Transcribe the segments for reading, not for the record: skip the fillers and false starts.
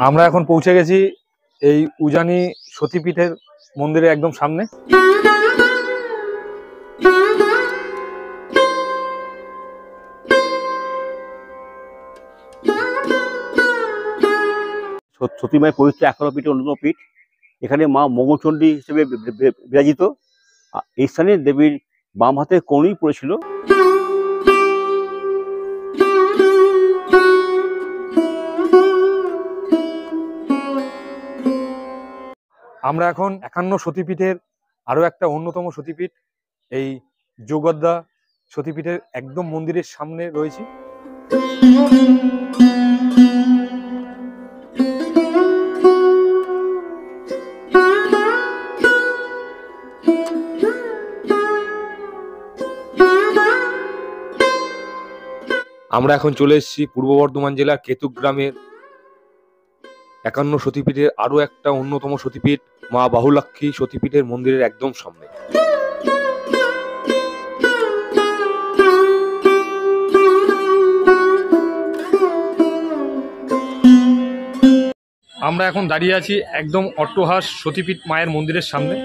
আমরা এখন পৌঁছে গেছি এই উজানি সতীপীঠের মন্দিরের একদম সামনে। সতীমায়ের পবিত্র 11 পীঠের অন্যতম পীঠ। এখানে মা মঙ্গলচণ্ডী হিসেবে বিরাজিত। এই স্থানে দেবীর বাম হাতে কনুই পড়েছিল। আমরা এখন 51 সতীপীঠের আরো একটা অন্যতম সতীপীঠ এই যোগদ্দা সতীপীঠের একদম মন্দিরের সামনে রয়েছি। আমরা এখন চলে এসেছি পূর্ব বর্ধমান জেলার কেতুগ্রামের 51 সতীপীঠের আরো একটা অন্যতম সতীপীঠ মা বাহুলাক্ষী সতীপীঠের মন্দিরের একদম সামনে। আমরা এখন দাঁড়িয়ে আছি একদম অট্টহাস সতীপীঠ মায়ের মন্দিরের সামনে।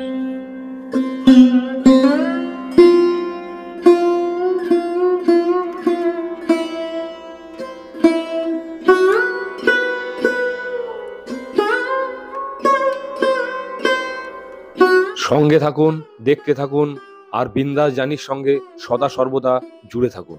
সঙ্গে থাকুন, দেখতে থাকুন, আর বিন্দাস জানির সঙ্গে সদা সর্বদা জুড়ে থাকুন।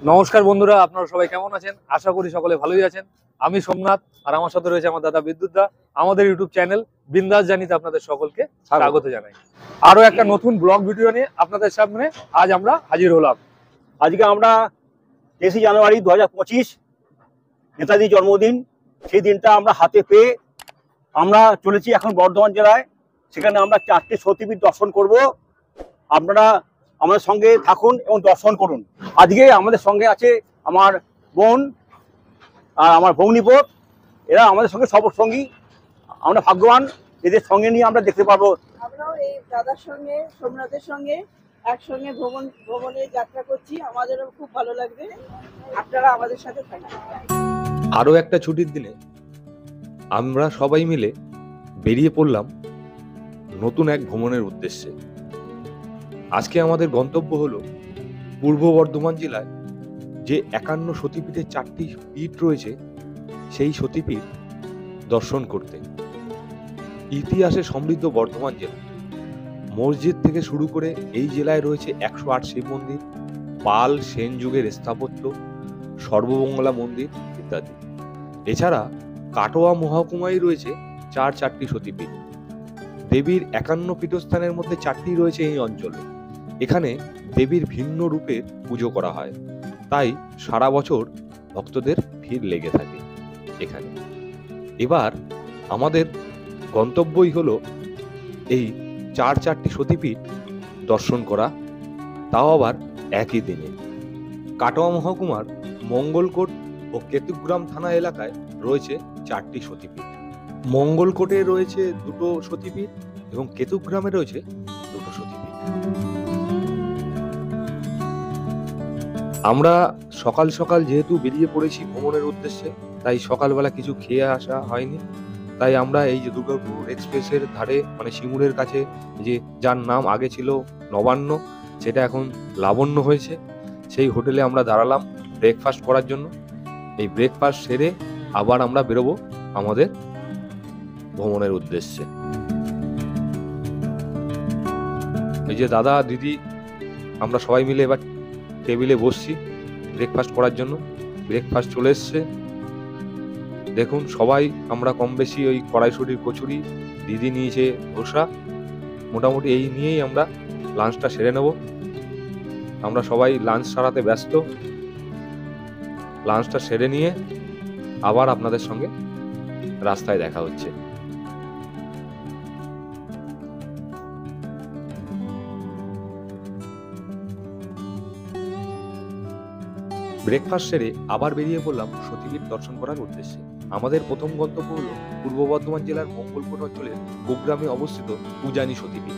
নমস্কার বন্ধুরা, আপনারা সবাই কেমন আছেন? আশা করি সকলে ভালোই আছেন। আমি সোমনাথ, আর আমার সাথে রয়েছে আমার দাদা বিদ্যুৎ দা। আমাদের ইউটিউব চ্যানেল বিন্দাস জানিতে আপনাদের সকলকে স্বাগত জানাই। আরো একটা নতুন ব্লগ ভিডিও নিয়ে আপনাদের সামনে আজ আমরা হাজির হলাম। আজকে আমরা 23 জানুয়ারি 2025 নেতাজির জন্মদিন। সেই দিনটা আমরা হাতে পেয়ে আমরা চলেছি এখন বর্ধমান জেলায়। সেখানে আমরা 4টে সতীপীঠ দর্শন করব। আপনারা আমাদের সঙ্গে থাকুন এবং দর্শন করুন। আজকে আমাদের সঙ্গে আছে আমার বোন আর আমার ভগ্নিপোত। এরা আমাদের সঙ্গে সঙ্গী। আমরা ভাগ্যবান, এদের সঙ্গে নিয়ে আমরা দেখতে পাবো। আমরাও এই দাদার সঙ্গে সোমনাথের সঙ্গে একসঙ্গে ভ্রমণে যাত্রা করছি। আমাদেরও খুব ভালো লাগবে, আপনারা আমাদের সাথে থাকুন। আরো একটা ছুটির দিনে আমরা সবাই মিলে বেরিয়ে পড়লাম নতুন এক ভ্রমণের উদ্দেশ্যে। আজকে আমাদের গন্তব্য হলো পূর্ব বর্ধমান জেলায় যে 51 সতীপীঠের 4টি পীঠ রয়েছে সেই সতীপীঠ দর্শন করতে। ইতিহাসে সমৃদ্ধ বর্ধমান জেলা, মসজিদ থেকে শুরু করে এই জেলায় রয়েছে 108 শিব মন্দির, পাল সেন যুগের স্থাপত্য, সর্বমঙ্গলা মন্দির ইত্যাদি। এছাড়া কাটোয়া মহকুমায় রয়েছে 4টি সতীপীঠ। দেবীর 51 পীঠস্থানের মধ্যে 4টি রয়েছে এই অঞ্চলে। এখানে দেবীর ভিন্ন রূপে পুজো করা হয়, তাই সারা বছর ভক্তদের ভিড় লেগে থাকে এখানে। এবার আমাদের গন্তব্যই হলো এই 4টি সতীপীঠ দর্শন করা, তাও আবার একই দিনে। কাটোয়া মহকুমার মঙ্গলকোট ও কেতুগ্রাম থানা এলাকায় রয়েছে 4টি সতীপীঠ। মঙ্গলকোটে রয়েছে 2টো সতীপীঠ এবং কেতুগ্রামে রয়েছে 2টো সতীপীঠ। আমরা সকাল সকাল যেহেতু বেরিয়ে পড়েছি ভ্রমণের উদ্দেশ্যে, তাই সকালবেলা কিছু খেয়ে আসা হয়নি। তাই আমরা এই যে দুর্গাপুর এক্সপ্রেসের ধারে, মানে শিমুরের কাছে, যে যার নাম আগে ছিল নবান্ন, সেটা এখন লাবণ্য হয়েছে, সেই হোটেলে আমরা দাঁড়ালাম ব্রেকফাস্ট করার জন্য। এই ব্রেকফাস্ট সেরে আবার আমরা বেরোবো আমাদের ভ্রমণের উদ্দেশ্যে। এই যে দাদা দিদি, আমরা সবাই মিলে এবার টেবিলে বসছি ব্রেকফাস্ট করার জন্য। ব্রেকফাস্ট চলে এসছে, দেখুন সবাই আমরা কম বেশি ওই কড়াইশুটির কচুরি, দিদি নিয়েছে ধোসা, মোটামুটি এই নিয়েই আমরা লাঞ্চটা সেরে নেব। আমরা সবাই লাঞ্চ সারাতে ব্যস্ত। লাঞ্চটা সেরে নিয়ে আবার আপনাদের সঙ্গে রাস্তায় দেখা হচ্ছে। ব্রেকফাস্ট সেরে আবার বেরিয়ে পড়লাম সতীপীঠ দর্শন করার উদ্দেশ্যে। আমাদের প্রথম গন্তব্য হলো পূর্ব বর্ধমান জেলার মঙ্গলকোট অঞ্চলের গোগ্রামে অবস্থিত উজানি সতীপীঠ।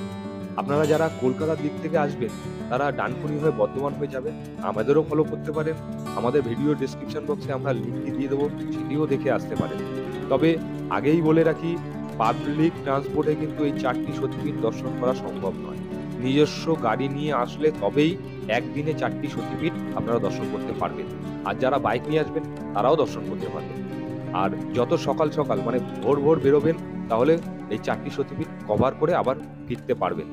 আপনারা যারা কলকাতার দিক থেকে আসবেন তারা ডানকুনি হয়ে বর্ধমান হয়ে যাবেন, আমাদেরও ফলো করতে পারেন। আমাদের ভিডিও ডেসক্রিপশন বক্সে আমরা লিঙ্কটি দিয়ে দেবো, সেটিও দেখে আসতে পারেন। তবে আগেই বলে রাখি, পাবলিক ট্রান্সপোর্টে কিন্তু এই 4টি সতীপীঠ দর্শন করা সম্ভব নয়। নিজস্ব গাড়ি নিয়ে আসলে তবেই একদিনে 4টি সতীপীঠ আপনারা দর্শন করতে পারবেন। আর যারা বাইক নিয়ে আসবেন তারাও দর্শন করতে পারবেন। আর যত সকাল সকাল মানে ভোর ভোর বেরোবেন তাহলে এই 4টি সতীপীঠ কভার করে আবার ফিরতে পারবেন।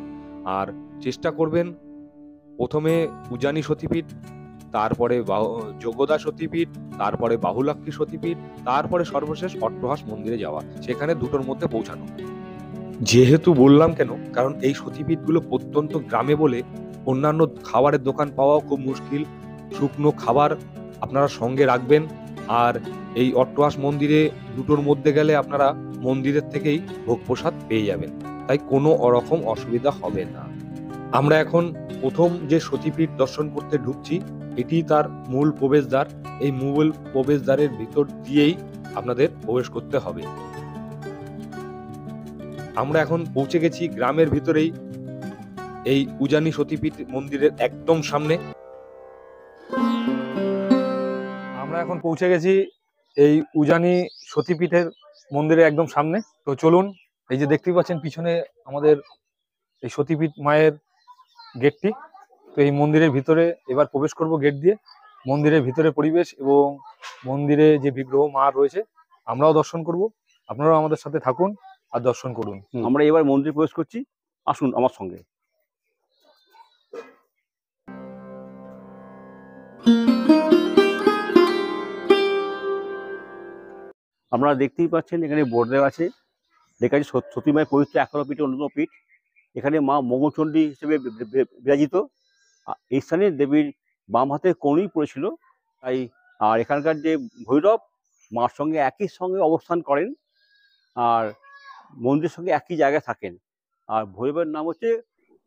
আর চেষ্টা করবেন প্রথমে উজানি সতীপীঠ, তারপরে যোগদা সতীপীঠ, তারপরে বাহুলাক্ষী সতীপীঠ, তারপরে সর্বশেষ অট্টহাস মন্দিরে যাওয়া, সেখানে দুটোর মধ্যে পৌঁছানো। যেহেতু বললাম কেন, কারণ এই সতীপীঠগুলো প্রত্যন্ত গ্রামে বলে অন্যান্য খাবারের দোকান পাওয়াও খুব মুশকিল। শুকনো খাবার আপনারা সঙ্গে রাখবেন। আর এই অট্টহাস মন্দিরে দুটোর মধ্যে গেলে আপনারা মন্দিরের থেকেই ভোগ প্রসাদ পেয়ে যাবেন, তাই কোনো রকম অসুবিধা হবে না। আমরা এখন প্রথম যে সতীপীঠ দর্শন করতে ঢুকছি, এটি তার মূল প্রবেশদ্বার। এই মূল প্রবেশদ্বারের ভিতর দিয়েই আপনাদের প্রবেশ করতে হবে। আমরা এখন পৌঁছে গেছি গ্রামের ভিতরেই, এই উজানি সতীপীঠ মন্দিরের একদম সামনে। আমরা এখন পৌঁছে গেছি এই উজানি সতীপীঠের মন্দিরের একদম সামনে। তো চলুন, এই যে দেখতেই পাচ্ছেন পিছনে আমাদের এই সতীপীঠ মায়ের গেটটি। তো এই মন্দিরের ভিতরে এবার প্রবেশ করব গেট দিয়ে। মন্দিরের ভিতরে পরিবেশ এবং মন্দিরে যে বিগ্রহ মা রয়েছে আমরাও দর্শন করব। আপনারাও আমাদের সাথে থাকুন আর দর্শন করুন। আমরা এবার মন্দিরে প্রবেশ করছি, আসুন আমার সঙ্গে। আপনারা দেখতেই পাচ্ছেন এখানে বোর্ড দেওয়া আছে, লেখা আছে সতী মায়ের পবিত্র 11 পীঠের অন্যতম পীঠ। এখানে মা মঙ্গলচণ্ডী হিসেবে বিরাজিত। এই স্থানে দেবীর বাম হাতে কনুই পড়েছিল, তাই আর এখানকার যে ভৈরব মার সঙ্গে একই সঙ্গে অবস্থান করেন আর মন্দিরের সঙ্গে একই জায়গায় থাকেন। আর ভৈরবের নাম হচ্ছে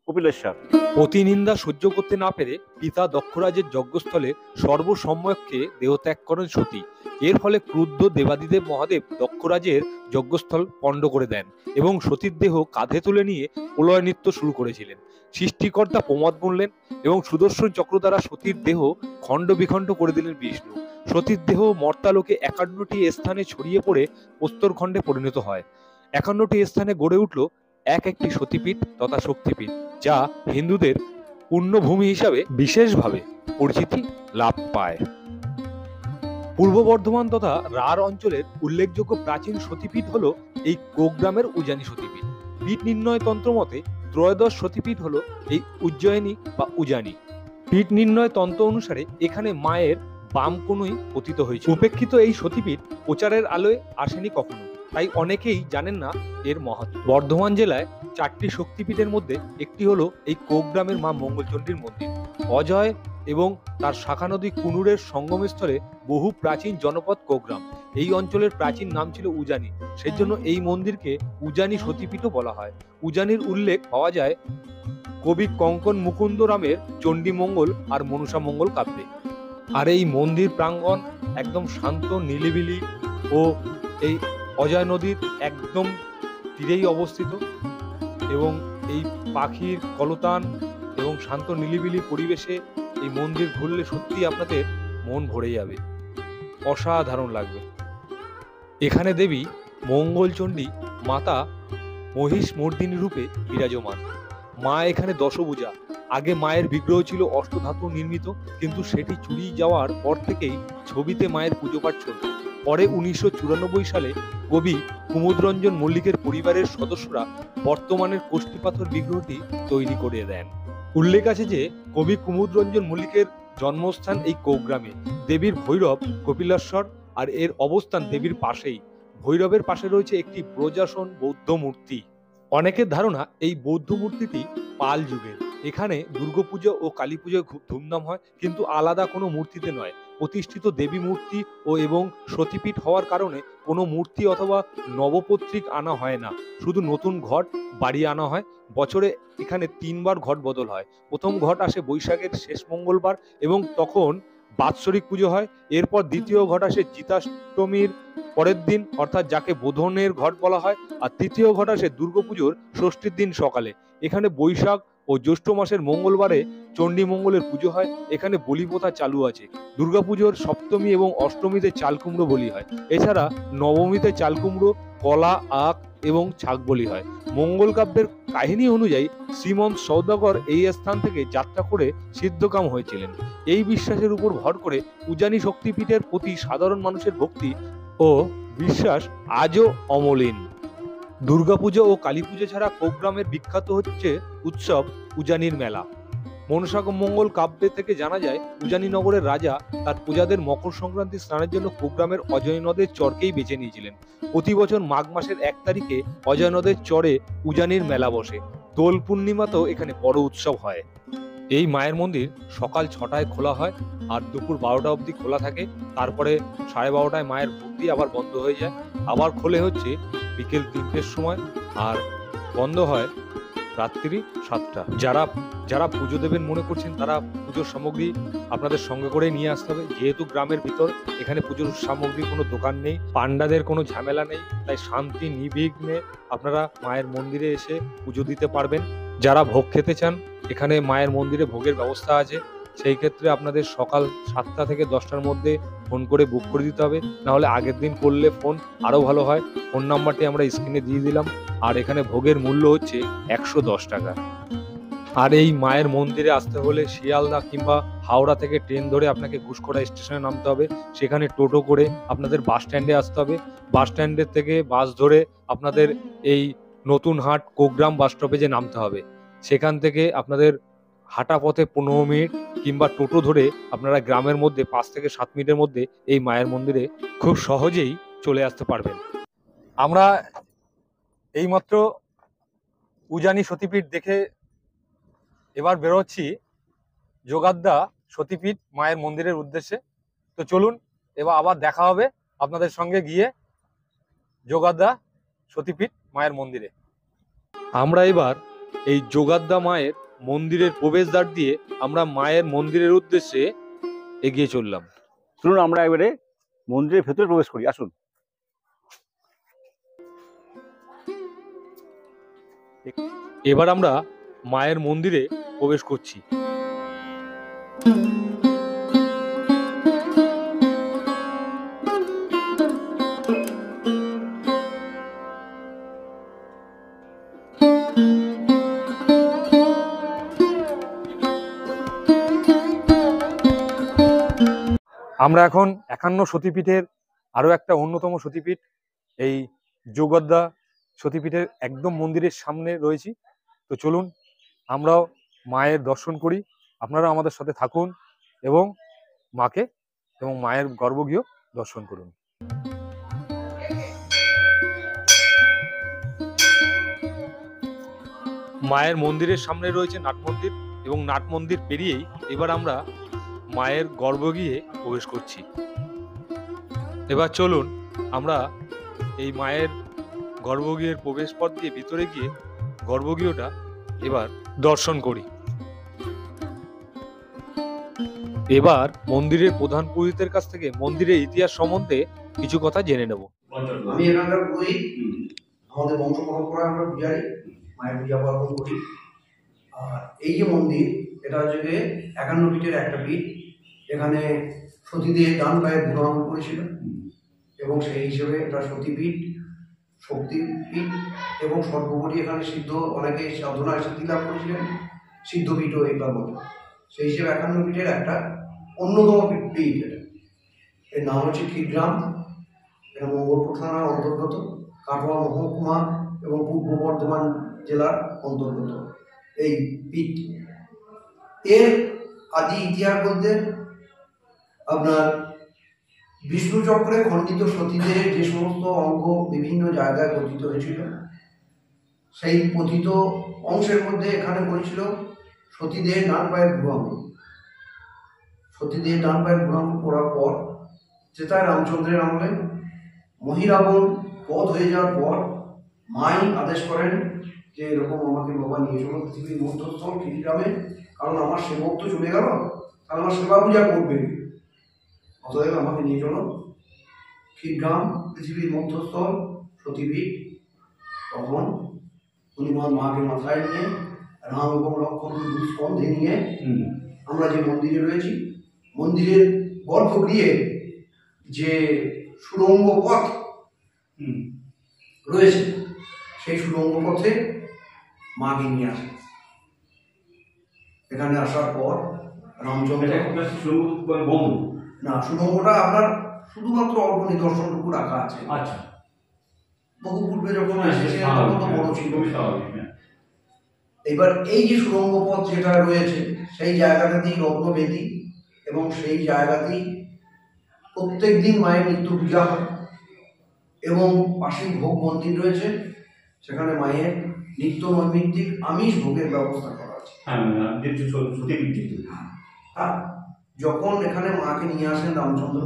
কপিলেশ্বর। প্রতিনিন্দা সহ্য করতে না পেরে পিতা দক্ষরাজের যজ্ঞস্থলে সর্বসম্মুখে দেহত্যাগ করেন সতী। এর ফলে ক্রুদ্ধ দেবাদিদেব মহাদেব দক্ষরাজের যজ্ঞস্থল পণ্ড করে দেন এবং সতীর দেহ কাঁধে তুলে নিয়ে প্রলয় নৃত্য শুরু করেছিলেন। সৃষ্টিকর্তা প্রমদ বললেন এবং সুদর্শন চক্র দ্বারা সতীর দেহ খণ্ড বিখণ্ড করে দিলেন বিষ্ণু। সতীর দেহ মর্তালোকে 51টি স্থানে ছড়িয়ে পড়ে প্রস্তরখণ্ডে পরিণত হয়। 51টি স্থানে গড়ে উঠল একটি সতীপীঠ তথা শক্তিপীঠ, যা হিন্দুদের পুণ্যভূমি হিসাবে বিশেষভাবে পরিচিতি লাভ পায়। পূর্ব বর্ধমান তথা রাঢ় অঞ্চলের উল্লেখযোগ্য প্রাচীন সতীপীঠ হলো এই গোগ্রামের উজানি সতীপীঠ। পীঠ নির্ণয় তন্ত্র মতে ত্রয়োদশ সতীপীঠ হলো এই উজ্জয়িনী বা উজানি। পীঠ নির্ণয় তন্ত্র অনুসারে এখানে মায়ের বাম কনুই পতিত হয়েছে। উপেক্ষিত এই সতীপীঠ প্রচারের আলোয় আসেনি কখনো, তাই অনেকেই জানেন না এর মাহাত্ম্য। বর্ধমান জেলায় 4টি শক্তিপীঠের মধ্যে একটি হলো এই কোগ্রামের মা মঙ্গলচণ্ডীর মন্দির। অজয় এবং তার শাখা নদী কুনুরের সঙ্গমস্থলে বহু প্রাচীন জনপদ কোগ্রাম। এই অঞ্চলের প্রাচীন নাম ছিল উজানি, সেজন্য এই মন্দিরকে উজানি সতীপীঠও বলা হয়। উজানির উল্লেখ পাওয়া যায় কবি কঙ্কন মুকুন্দ রামের চণ্ডীমঙ্গল আর মনসা মঙ্গল কাব্যে। আর এই মন্দির প্রাঙ্গণ একদম শান্ত নিলিবিলি ও এই অজয় নদীর একদম তীরেই অবস্থিত, এবং এই পাখির কলতান এবং শান্ত নিলিবিলি পরিবেশে এই মন্দির ঘুরলে সত্যি আপনাদের মন ভরে যাবে, অসাধারণ লাগবে। এখানে দেবী মঙ্গলচণ্ডী মাতা মহিষ মর্দিনী রূপে বিরাজমান। মা এখানে দশভুজা। আগে মায়ের বিগ্রহ ছিল অষ্টধাতু নির্মিত, কিন্তু সেটি চুরি যাওয়ার পর থেকেই ছবিতে মায়ের পুজো পাঠ চলত। পরে 1994 সালে কবি কুমুদরঞ্জন মল্লিকের পরিবারের সদস্যরা বর্তমানের কোষ্ঠী পাথর বিগ্রহটি তৈরি করে দেন। উল্লেখ আছে যে কবি কুমুদরঞ্জন মল্লিকের জন্মস্থান এই কোগ্রামে। দেবীর ভৈরব কপিলেশ্বর, আর এর অবস্থান দেবীর পাশেই। ভৈরবের পাশে রয়েছে একটি ব্রজাসন বৌদ্ধ মূর্তি। অনেকের ধারণা এই বৌদ্ধ মূর্তিটি পাল যুগের। এখানে দুর্গাপুজো ও কালী পুজোয় খুব ধুমধাম হয়, কিন্তু আলাদা কোনো মূর্তিতে নয়। প্রতিষ্ঠিত দেবী মূর্তি ও এবং সতীপীঠ হওয়ার কারণে কোনো মূর্তি অথবা নবপত্রিক আনা হয় না, শুধু নতুন ঘট বাড়িয়ে আনা হয়। বছরে এখানে 3 বার ঘট বদল হয়। প্রথম ঘট আসে বৈশাখের শেষ মঙ্গলবার এবং তখন বাৎসরিক পুজো হয়। এরপর দ্বিতীয় ঘট আসে জিতাষ্টমীর পরের দিন, অর্থাৎ যাকে বোধনের ঘট বলা হয়। আর তৃতীয় ঘট আসে দুর্গাপুজোর ষষ্ঠীর দিন সকালে। এখানে বৈশাখ ও জ্যৈষ্ঠ মাসের মঙ্গলবারে চণ্ডী মঙ্গলের পুজো হয়। এখানে বলি প্রথা চালু আছে। দুর্গাপুজোর সপ্তমী এবং অষ্টমীতে চাল কুমড়ো বলি হয়। এছাড়া নবমীতে চাল কুমড়ো, কলা, আখ এবং ছাগ বলি হয়। মঙ্গল কাব্যের কাহিনী অনুযায়ী শ্রীমন্ত সৌদাগর এই স্থান থেকে যাত্রা করে সিদ্ধকাম হয়েছিলেন। এই বিশ্বাসের উপর ভর করে উজানি শক্তিপীঠের প্রতি সাধারণ মানুষের ভক্তি ও বিশ্বাস আজও অমলিন। দুর্গাপুজো ও কালীপুজো ছাড়া কোকগ্রামের বিখ্যাত হচ্ছে উৎসব উজানির মেলা। মনসা মঙ্গল কাব্যে থেকে জানা যায়, উজানি নগরের রাজা তার প্রজাদের মকর সংক্রান্তি স্নানের জন্য কোকগ্রামের অজয় নদের চরকেই বেছে নিয়েছিলেন। প্রতি বছর মাঘ মাসের 1 তারিখে অজয় নদের চরে উজানির মেলা বসে। দোল পূর্ণিমাতেও এখানে বড় উৎসব হয়। এই মায়ের মন্দির সকাল 6টায় খোলা হয় আর দুপুর 12টা অবধি খোলা থাকে। তারপরে 12:30টায় মায়ের মূর্তি আবার বন্ধ হয়ে যায়। আবার খোলে হচ্ছে বিকেল 3টের সময় আর বন্ধ হয় রাত্রি 7টা। যারা পুজো দেবেন মনে করছেন তারা পুজোর সামগ্রী আপনাদের সঙ্গে করে নিয়ে আসতে হবে। যেহেতু গ্রামের ভিতর, এখানে পুজোর সামগ্রীর কোনো দোকান নেই, পান্ডাদের কোনো ঝামেলা নেই, তাই শান্তি নির্বিঘ্নে আপনারা মায়ের মন্দিরে এসে পুজো দিতে পারবেন। যারা ভোগ খেতে চান, এখানে মায়ের মন্দিরে ভোগের ব্যবস্থা আছে। সেই ক্ষেত্রে আপনাদের সকাল 7টা থেকে 10টার মধ্যে ফোন করে বুক করে দিতে হবে, নাহলে আগের দিন করলে ফোন আরও ভালো হয়। ফোন নাম্বারটি আমরা স্ক্রিনে দিয়ে দিলাম। আর এখানে ভোগের মূল্য হচ্ছে 110 টাকা। আর এই মায়ের মন্দিরে আসতে হলে শিয়ালদা কিংবা হাওড়া থেকে ট্রেন ধরে আপনাকে ঘুষকোড়া স্টেশনে নামতে হবে। সেখানে টোটো করে আপনাদের বাস স্ট্যান্ডে আসতে হবে। বাস স্ট্যান্ডের থেকে বাস ধরে আপনাদের এই নতুন হাট কোকগ্রাম বাস স্টপেজে নামতে হবে। সেখান থেকে আপনাদের হাঁটা পথে 15 মিনিট কিংবা টোটো ধরে আপনারা গ্রামের মধ্যে 5 থেকে 7 মিনিটের মধ্যে এই মায়ের মন্দিরে খুব সহজেই চলে আসতে পারবেন। আমরা এইমাত্র উজানি সতীপীঠ দেখে এবার বেরোচ্ছি যোগাদ্দা সতীপীঠ মায়ের মন্দিরের উদ্দেশ্যে। তো চলুন, এবার আবার দেখা হবে আপনাদের সঙ্গে গিয়ে যোগাদ্দা সতীপীঠ মায়ের মন্দিরে। আমরা এবার এই যোগাদ্দা মায়ের মন্দিরের প্রবেশদ্বার দিয়ে আমরা মায়ের মন্দিরের উদ্দেশ্যে এগিয়ে চললাম। চলুন আমরা এবারে মন্দিরের ভেতরে প্রবেশ করি, আসুন। এবার আমরা মায়ের মন্দিরে প্রবেশ করছি। আমরা এখন 51 সতীপীঠের আরো একটা অন্যতম সতীপীঠ এই যোগাদ্দা সতীপীঠের একদম মন্দিরের সামনে রয়েছি। তো চলুন আমরাও মায়ের দর্শন করি। আপনারা আমাদের সাথে থাকুন এবং মাকে এবং মায়ের গর্ভগৃহ দর্শন করুন। মায়ের মন্দিরের সামনে রয়েছে নাট মন্দির এবং নাট মন্দির পেরিয়েই এবার আমরা মায়ের গর্ভগৃহে প্রবেশ করছি। এবার চলুন আমরা এই মায়ের গর্ভগৃহের প্রবেশ পথ দিয়ে ভিতরে গিয়ে গর্ভগৃহটা এবার দর্শন করি। এবার মন্দিরের প্রধান পুরোহিতের কাছ থেকে মন্দিরের ইতিহাস সম্বন্ধে কিছু কথা জেনে নেব। আমি এখানকার পুরোহিত। আমাদের বংশ পরম্পরায় আমরা পূজারি, মায়ের পূজা পার্বণ করি। আর এই যে মন্দির, এটা হচ্ছে গিয়ে 51 পীঠের একটা পীঠ। এখানে সতীদের ডান পায়ে বুড়ো আঙুল করেছিল এবং সেই হিসেবে এটা সতীপীঠ, শক্তিপীঠ এবং সর্বোপরি এখানে সিদ্ধ অনেকে সাধনায় সিদ্ধি লাভ করেছিলেন, সিদ্ধপীঠও এটার মতো। সেই হিসেবে 51 পীঠের একটা অন্যতম পীঠ এটা। এর নাম হচ্ছে ক্ষীরগ্রাম। এটা মঙ্গলপুর থানার অন্তর্গত, কাটোয়া মহকুমা এবং পূর্ব বর্ধমান জেলার অন্তর্গত এই পীঠ। এর আদি ইতিহাস বলতে আপনার বিষ্ণু চক্রে খণ্ডিত সতীদের যে সমস্ত অঙ্গ বিভিন্ন জায়গায় পতিত হয়েছিল, সেই পতিত অংশের মধ্যে এখানে বলছিল সতীদের ডান পায়ের বুড়ো আঙুল। সতীদের ডান পায়ের বুড়ো আঙুল পড়ার পর যেটা রামচন্দ্রের আমলে মহিরাবণ বধ হয়ে যাওয়ার পর মাই আদেশ করেন যে এরকম আমাকে বাবা নিয়ে চলো পৃথিবীর মধ্যস্থল ক্ষীরগ্রামে, কারণ আমার সেবক তো চলে গেল, তাহলে আমার সেবা পূজা করবে। অতএব আমাকে নিয়ে চলো। ক্ষীরগ্রাম পৃথিবীর মধ্যস্থল সতীপীঠ। তখন উনি মাকে মাথায় নিয়ে রাম এবং লক্ষ্মণকে দুই স্কন্ধে নিয়ে আমরা যে মন্দিরে রয়েছি, মন্দিরের গর্ভগৃহে যে সুড়ঙ্গ পথ রয়েছে, সেই সুড়ঙ্গ পথে মাকে নিয়ে আসে। এখানে আসার পর রামচন্দ্র না, সুড়ঙ্গটা আপনার শুধুমাত্র অল্প নিদর্শনটুকু রাখা আছে। আচ্ছা, বহু পূর্বে যখন এসেছে তখন তো বড় ছিল। এবার এই যে সুড়ঙ্গ পথ যেটা রয়েছে, সেই জায়গাটাতেই রত্নবেদী এবং সেই জায়গাতেই প্রত্যেক দিন মায়ের নিত্য পূজা হয় এবং পাশেই ভোগ মন্দির রয়েছে, সেখানে মায়ের নিত্য নৈমিত্তিক আমিষ ভোগের ব্যবস্থা করা আছে। আর যখন এখানে মাকে নিয়ে আসেন রামচন্দ্র,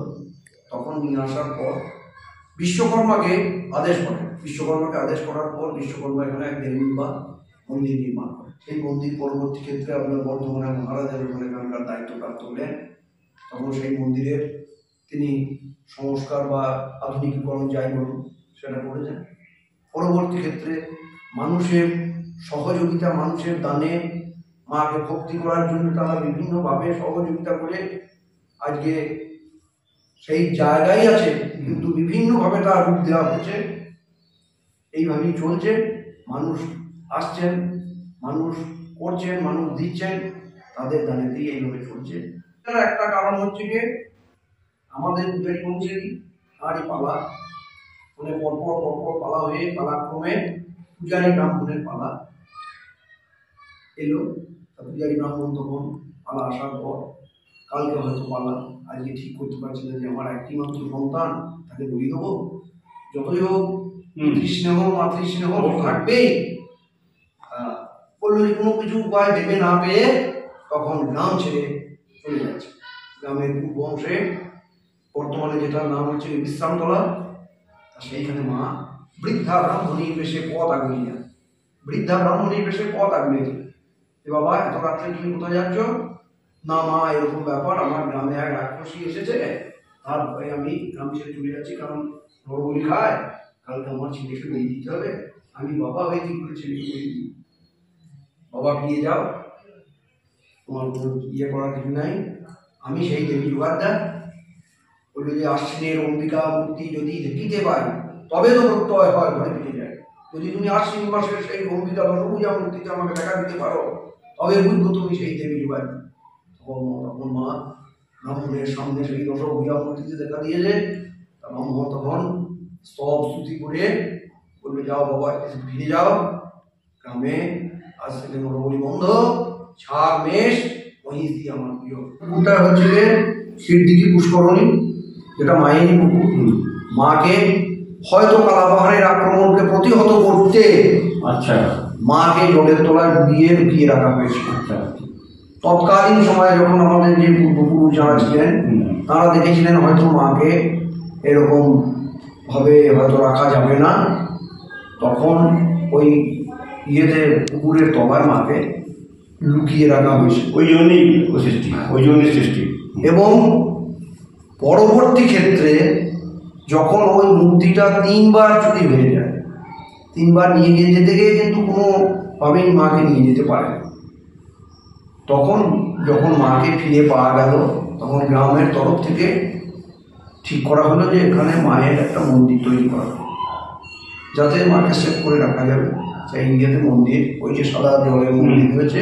তখন নিয়ে আসার পর বিশ্বকর্মাকে আদেশ করেন। বিশ্বকর্মাকে আদেশ করার পর বিশ্বকর্মা এখানে এক দেবী বা মন্দির নির্মাণ করে। সেই মন্দির পরবর্তী ক্ষেত্রে আপনার বর্ধমানের মহারাজা যখন এখানকার দায়িত্বপ্রাপ্ত হলেন, তখন সেই মন্দিরের তিনি সংস্কার বা আধুনিকীকরণ যাই বলুন সেটা করেছেন। পরবর্তী ক্ষেত্রে মানুষের সহযোগিতা, মানুষের দানে মাকে ভক্তি করার জন্য তারা বিভিন্নভাবে সহযোগিতা করে আজকে সেই জায়গায় আছে, কিন্তু বিভিন্নভাবে তার রূপ দেওয়া হয়েছে। এইভাবেই চলছে, মানুষ আসছেন, মানুষ করছেন, মানুষ দিচ্ছেন, তাদের দানেতেই এইভাবে চলছে। একটা কারণ হচ্ছে যে আমাদের পূজারী বংশেরই হাড়ি পালা, মানে পরপর পরপর পালা হয়ে পালাক্রমে পূজারী ব্রাহ্মণের পালা এলো। পূজারী ব্রাহ্মণ তখন পালা আসার পর কালকে হয়তো পালা, আজকে ঠিক করতে পারছি না যে আমার একটি মাত্র সন্তান, তাকে বলি দেবো। যতই হোক স্নেহ মাতৃস্নেহ থাকবেই। বললো যে কোনো কিছু উপায় ভেবে না পেয়ে তখন গ্রাম ছেড়ে চলে যাচ্ছে। গ্রামের পূর্ব অংশে বর্তমানে যেটার নাম হচ্ছে বিশ্রামতলা, সেইখানে মা বৃদ্ধা ব্রাহ্মণীর বেশে পথ আগলিয়ে যায়। বৃদ্ধা ব্রাহ্মণীর বেশে পথ আগলিয়েছে যে বাবা এত রাত্রে তুমি কোথায় যাচ্ছ? না মা, এরকম ব্যাপার, আমার গ্রামে এক রাক্ষসী এসেছে, তার ভয়ে আমি গ্রাম ছেড়ে চলে যাচ্ছি, কারণ নরবলি খায়, কালকে আমার ছেলেকে বই দিতে হবে। আমি বাবা হয়ে কি করে ছেলেকে বই দিই? বাবা ফিরে যাও, তোমার কোনো ইয়ে করার কিছু নাই, আমি সেই দেবী জোগাড়দার। বললো যে আশ্বিনের অম্বিকা মূর্তি যদি দেখিতে পাই তবে তো প্রত্যয় হয়, ঘরে ফিরে যায়। যদি তুমি আশ্বিন মাসের সেই অম্বিকা দশভূজা মূর্তিতে আমাকে দেখা দিতে পারো, তবে বুঝবো তুমি সেই দেবী জোগাড়। তখন মা ব্রাহ্মণের সামনে সেই দশভূজা মূর্তিতে দেখা দিয়েছে। ব্রাহ্মণ তখন স্তব স্তুতি করে বলবে যাও বাবা ফিরে যাও, গ্রামে আজ থেকে নরবলি বন্ধ, ছাড় মেষ মহিষ দিয়ে আমার প্রিয়। পুকুরটা হচ্ছে শিরদিঘি পুষ্করণী, যেটা মায়েরই পুকুর। মাকে হয়তো কালাপাহাড়ের আক্রমণকে প্রতিহত করতে আচ্ছা মাকে জলের তলায় ডুবিয়ে লুকিয়ে রাখা হয়েছিল। তৎকালীন সময়ে যখন আমাদের যে পূর্বপুরুষ যারা ছিলেন তারা দেখেছিলেন হয়তো মাকে এরকম ভাবে হয়তো রাখা যাবে না, তখন ওই ইয়েতে পুকুরের তলায় মাকে লুকিয়ে রাখা হয়েছে। ওই জন্যই সৃষ্টি, ওই জন্যই সৃষ্টি। এবং পরবর্তী ক্ষেত্রে যখন ওই মূর্তিটা 3 বার চুরি হয়ে যায়, 3 বার নিয়ে গিয়ে যেতে গিয়ে কিন্তু কোনোভাবেই মাকে নিয়ে যেতে পারে না, তখন যখন মাকে ফিরে পাওয়া গেল, তখন গ্রামের তরফ থেকে ঠিক করা হলো যে এখানে মায়ের একটা মন্দির তৈরি করা হবে, যাতে মাকে সেভ করে রাখা যাবে। সেই ইন্ডিয়াতে মন্দির, ওই যে সাদা জলের মন্দির হয়েছে,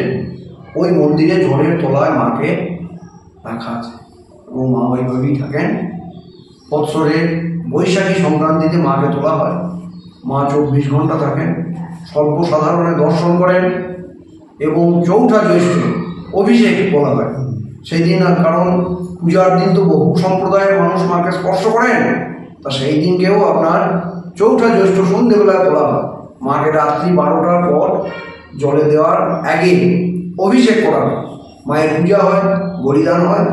ওই মন্দিরে জলের তলায় মাকে রাখা আছে এবং মা ওইভাবেই থাকেন। বৎসরের বৈশাখী সংক্রান্তিতে মাকে তোলা হয়, মা 24 ঘন্টা থাকেন, সর্বসাধারণের দর্শন করেন এবং চৌঠা জ্যৈষ্ঠ অভিষেক বলা হয় সেই দিন। আর কারণ পূজার দিন তো বহু সম্প্রদায়ের মানুষ মাকে স্পর্শ করেন, তা সেই দিনকেও আপনার চৌঠা জ্যৈষ্ঠ সন্ধ্যেবেলায় তোলা হয়। মাকে রাত্রি 12টার পর জলে দেওয়ার আগে অভিষেক করা হয়, মায়ের পূজা হয়, বলিদান হয়,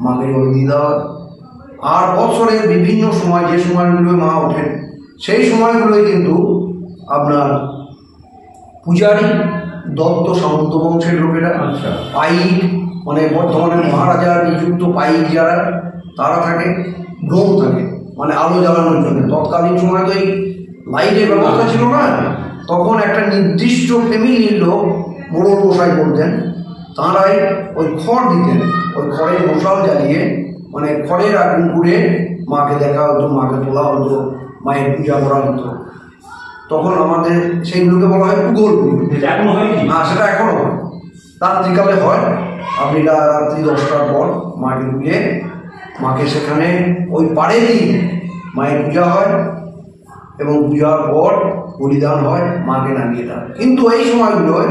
মাকে জল দিয়ে দেওয়া হয়। আর বৎসরের বিভিন্ন সময় যে সময়গুলোয় মা ওঠেন সেই সময়গুলোই কিন্তু আপনার পূজারী দত্ত সামন্ত বংশের লোকেরা, পাইক মানে বর্ধমানের মহারাজার নিযুক্ত পাইক যারা, তারা থাকে, ডোম থাকে, মানে আলো জ্বালানোর জন্য। তৎকালীন সময় তো এই লাইটের ব্যবস্থা ছিল না, তখন একটা নির্দিষ্ট ফ্যামিলির লোক বড় মশাই বলতেন, তাঁরাই ওই খড় দিতেন, ওই খড়ের মশাল জ্বালিয়ে, মানে খড়ের আগুন পুড়ে মাকে দেখা হতো, মাকে তোলা হতো, মায়ের পূজা করা হতো। তখন আমাদের সেইগুলোকে বলা হয় পুগোল পুজো। হ্যাঁ, সেটা এখনো হয়, রাত্রিকালে হয়। আপনি রাত্রি 10টার পর মাকে পুজে, মাকে সেখানে ওই পাড়েরই মায়ের পূজা হয় এবং পূজার পর বলিদান হয়, মাকে নামিয়ে দেয়। কিন্তু এই সময়গুলোয়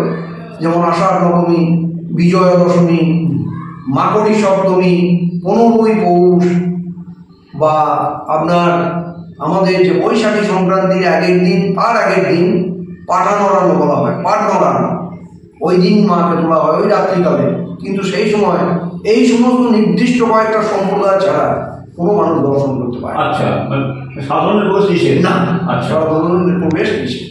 যেমন আষাঢ় নবমী, বিজয়া দশমী, মাকড়ি সপ্তমী, 15ই পৌষ, বা আপনার আমাদের যে বৈশাখী সংক্রান্তির আগের দিন, তার আগের দিন পাঠা নড়ানো বলা হয়, পাট নড়ানো, ওই দিন মাকে তোলা হয় ওই রাত্রিকালে। কিন্তু সেই সময় এই সমস্ত নির্দিষ্ট কয়েকটা সম্প্রদায় ছাড়া কোনো মানুষ দর্শন করতে পারে আচ্ছা, সাধারণের প্রবেশ নিষেধ না। আচ্ছা, সাধারণের প্রবেশ নিষেধ।